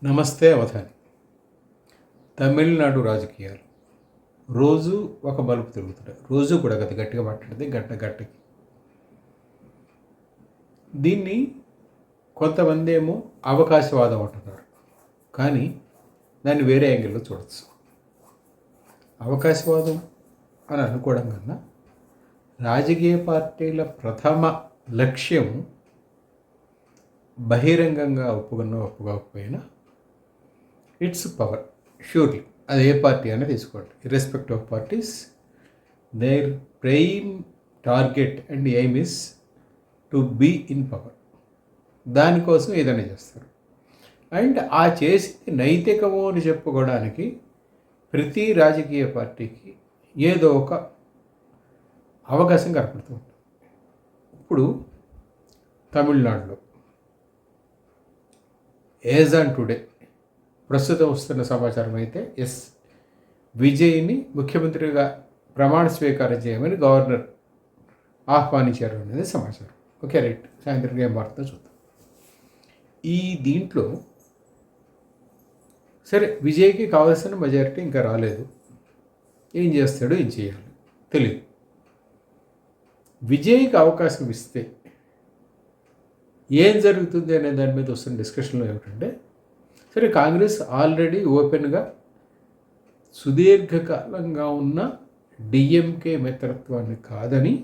నమస్తే అవధాని. తమిళనాడు రాజకీయాలు రోజు ఒక మలుపు తిరుగుతుంటాయి. రోజు కూడా గట్టిగా మాట్లాడితే గట్టకి దీన్ని కొంతమంది ఏమో అవకాశవాదం అంటున్నారు, కానీ దాన్ని వేరే యాంగిల్లో చూడవచ్చు. అవకాశవాదం అని అనుకోవడం కన్నా రాజకీయ పార్టీల ప్రథమ లక్ష్యం బహిరంగంగా ఒప్పుకోకపోయినా ఇట్స్ పవర్. ష్యూర్లీ అది ఏ పార్టీ అయినా తీసుకోండి, irrespective of parties, their prime target and aim is to be in power. దానికోసం ఏదైనా చేస్తారు. అండ్ ఆ చేసి నైతికము అని చెప్పుకోవడానికి ప్రతి రాజకీయ పార్టీకి ఏదో ఒక అవకాశం కనపడుతూ ఉంటుంది. ఇప్పుడు తమిళనాడులో యాజ్ ఆన్ టుడే ప్రస్తుతం వస్తున్న సమాచారం అయితే విజయ్ని ముఖ్యమంత్రిగా ప్రమాణ స్వీకారం చేయమని గవర్నర్ ఆహ్వానించారు అనేది సమాచారం. Okay, right. సాయంత్రం ఏం వార్త చూద్దాం. ఈ దీంట్లో సరే, విజయ్కి కావాల్సిన మెజారిటీ ఇంకా రాలేదు. ఏం చేస్తాడో ఏం చేయాలి తెలియదు. విజయ్కి అవకాశం ఇస్తే ఏం జరుగుతుంది అనే దాని మీద వస్తున్న డిస్కషన్లో ఏమిటంటే, సరే కాంగ్రెస్ ఆల్రెడీ ఓపెన్గా సుదీర్ఘకాలంగా ఉన్న డిఎంకే మిత్రత్వాన్ని కాదని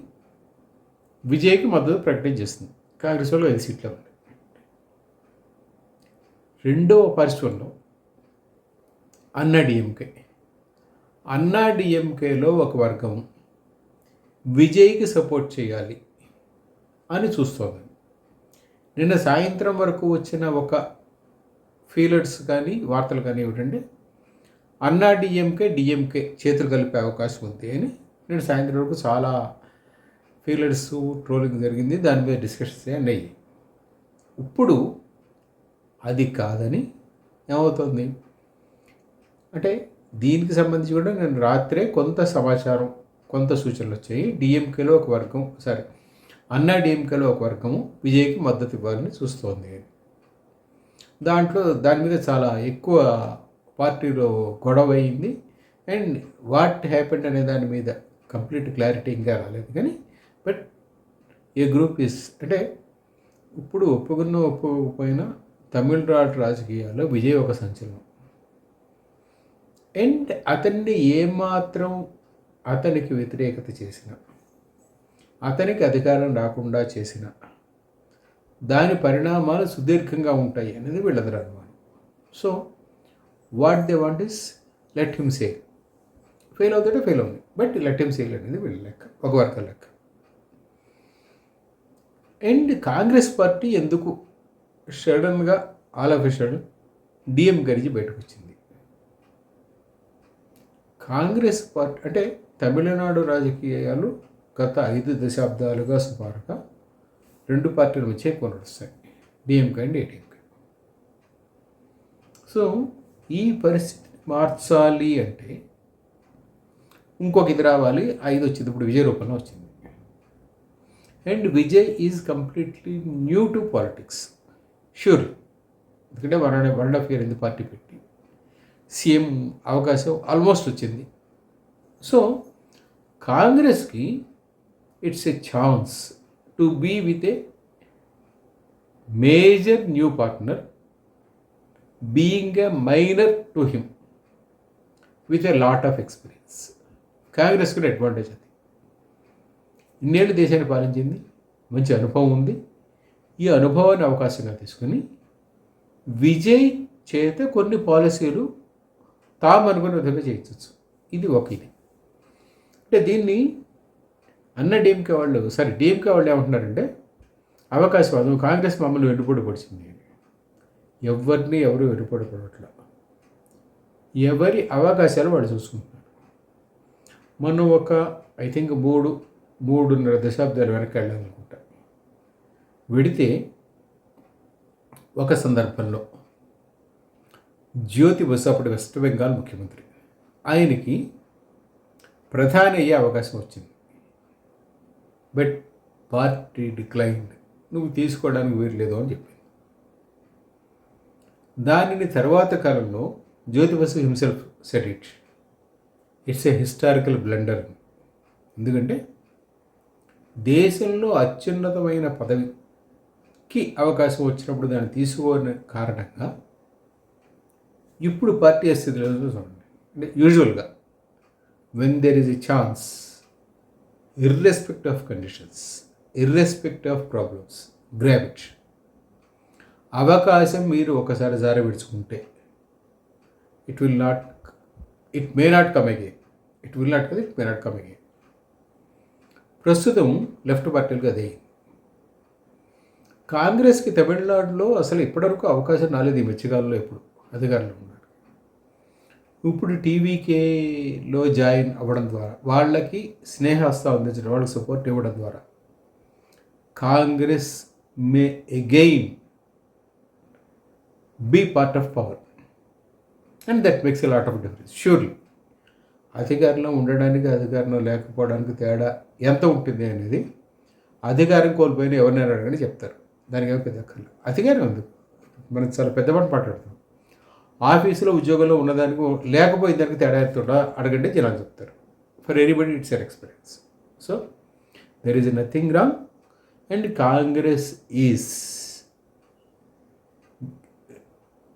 విజయ్కి మద్దతు ప్రకటన చేస్తుంది. కాంగ్రెస్ వాళ్ళు 5 సీట్లు ఉన్నాయి. రెండవ పరిస్థితుల్లో అన్నా డిఎంకేలో ఒక వర్గం విజయ్కి సపోర్ట్ చేయాలి అని చూస్తోంది. నిన్న సాయంత్రం వరకు వచ్చిన ఒక ఫీలర్స్ కానీ వార్తలు కానీ ఏమిటంటే, అన్నా డిఎంకే చేతులు కలిపే అవకాశం ఉంది అని. నేను సాయంత్రం వరకు చాలా ఫీలర్స్ ట్రోలింగ్ జరిగింది, దాని మీద డిస్కషన్స్ అయ్యాయి. ఇప్పుడు అది కాదని ఏమవుతుంది అంటే, దీనికి సంబంధించి కూడా నేను రాత్రే కొంత సమాచారం, కొంత సూచనలు వచ్చాయి. డిఎంకేలో ఒక వర్గం, అన్నా డిఎంకేలో ఒక వర్గము విజయ్కి మద్దతు ఇవ్వాలని చూస్తోంది. దాని మీద చాలా ఎక్కువ పార్టీలో గొడవ అయింది. అండ్ వాట్ హ్యాపెండ్ అనే దాని మీద కంప్లీట్ క్లారిటీ ఇంకా రాలేదు. కానీ బట్ ఏ గ్రూప్ అంటే ఇప్పుడు ఒప్పుకోకపోయినా తమిళనాడు రాజకీయాల్లో విజయ్ ఒక సంచలనం. అండ్ అతన్ని ఏమాత్రం అతనికి వ్యతిరేకత చేసిన, అతనికి అధికారం రాకుండా చేసిన దాని పరిణామాలు సుదీర్ఘంగా ఉంటాయి అనేది వీళ్ళందరూ అనుమానం. So what they want is let him sale. Fail అవుతుంటే ఫెయిల్ అవుతుంది, బట్ లెట్ హిమ్ సేల్ అనేది వీళ్ళ లెక్క, ఒక వర్గం లెక్క. అండ్ కాంగ్రెస్ పార్టీ ఎందుకు సడన్గా ఆల్ ఆఫ్ ఎ సడన్ డిఎం గడిచి బయటకు వచ్చింది? కాంగ్రెస్ పార్టీ అంటే తమిళనాడు రాజకీయాలు గత 5 దశాబ్దాలుగా సుమారుగా 2 పార్టీల మధ్య ఎక్కువ నడుస్తాయి, డిఎంకే అండ్ ఏటీఎంకే. సో ఈ పరిస్థితిని మార్చాలి అంటే ఇంకొక ఇది రావాలి. 5 వచ్చింది, ఇప్పుడు విజయ్ రూపంలో వచ్చింది. And Vijay is completely new to politics, sure. ఎందుకంటే 1.5 year అయింది పార్టీ పెట్టి, సీఎం అవకాశం ఆల్మోస్ట్ వచ్చింది. సో కాంగ్రెస్కి it's a chance to be with a major new partner, being a minor to him with a lot of experience. కాంగ్రెస్కి advantage అది. ఇన్నేళ్ళు దేశాన్ని పాలించింది, మంచి అనుభవం ఉంది. ఈ అనుభవాన్ని అవకాశంగా తీసుకుని విజయ్ చేత కొన్ని పాలసీలు తాము అనుకున్న విధంగా చేయించవచ్చు. ఇది ఇది అంటే దీన్ని డిఎంకే వాళ్ళు ఏమంటున్నారంటే, అవకాశవాదం, కాంగ్రెస్ మమ్మల్ని వెన్నుపోటు పొడిచింది. ఎవరు వెన్నుపోటు పడట్లా, ఎవరి అవకాశాలు వాళ్ళు చూసుకుంటున్నారు. మనం ఒక ఐ థింక్ 3.5 దశాబ్దాల వెనక్కి వెళ్ళాలనుకుంటా. వెడితే ఒక సందర్భంలో జ్యోతి బసు, అప్పుడు వెస్ట్ బెంగాల్ ముఖ్యమంత్రి, ఆయనకి ప్రధాని అయ్యే అవకాశం వచ్చింది. బట్ పార్టీ డిక్లైన్డ్, నువ్వు తీసుకోవడానికి వీలు లేదు అని చెప్పింది. దానిని తర్వాత కాలంలో Jyoti Basu himself said it's a historical blunder. ఎందుకంటే దేశంలో అత్యున్నతమైన పదవికి అవకాశం వచ్చినప్పుడు దాన్ని తీసుకోని కారణంగా ఇప్పుడు పార్టీ స్థితిలో చూడండి. అంటే యూజువల్గా when there is a chance, irrespective of conditions, irrespective of problems, grab it. అవకాశం మీరు ఒకసారి జార విడుచుకుంటే it may not come again. It may not come again. ప్రస్తుతం లెఫ్ట్ పార్టీలకు అదే. కాంగ్రెస్కి తమిళనాడులో అసలు ఇప్పటివరకు అవకాశం రాలేదు. ఈ మధ్యకాలంలో ఎప్పుడు అధికారంలో ఉన్నారు. ఇప్పుడు టీవీకేలో జాయిన్ అవ్వడం ద్వారా, వాళ్ళకి స్నేహస్తం అందించడం, వాళ్ళకి సపోర్ట్ ఇవ్వడం ద్వారా Congress may again be part of power and that makes a lot of difference. Surely అధికారంలో ఉండడానికి అధికారంలో లేకపోవడానికి తేడా ఎంత ఉంటుంది అనేది అధికారం కోల్పోయిన ఎవరినైనా అడగని చెప్తారు. దానికి ఏమో పెద్ద అక్కర్లేదు. అధికారం ఉంది, మనం చాలా పెద్ద మాట మాట్లాడుతాం. ఆఫీసులో ఉద్యోగంలో ఉన్నదానికి లేకపోయిన దానికి తేడా ఎంతుంటో అడగండి, జనాలు చెప్తారు. For anybody it's an experience. So there is nothing wrong and Congress is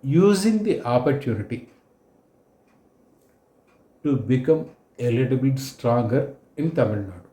using the opportunity to become a little bit stronger in Tamil Nadu.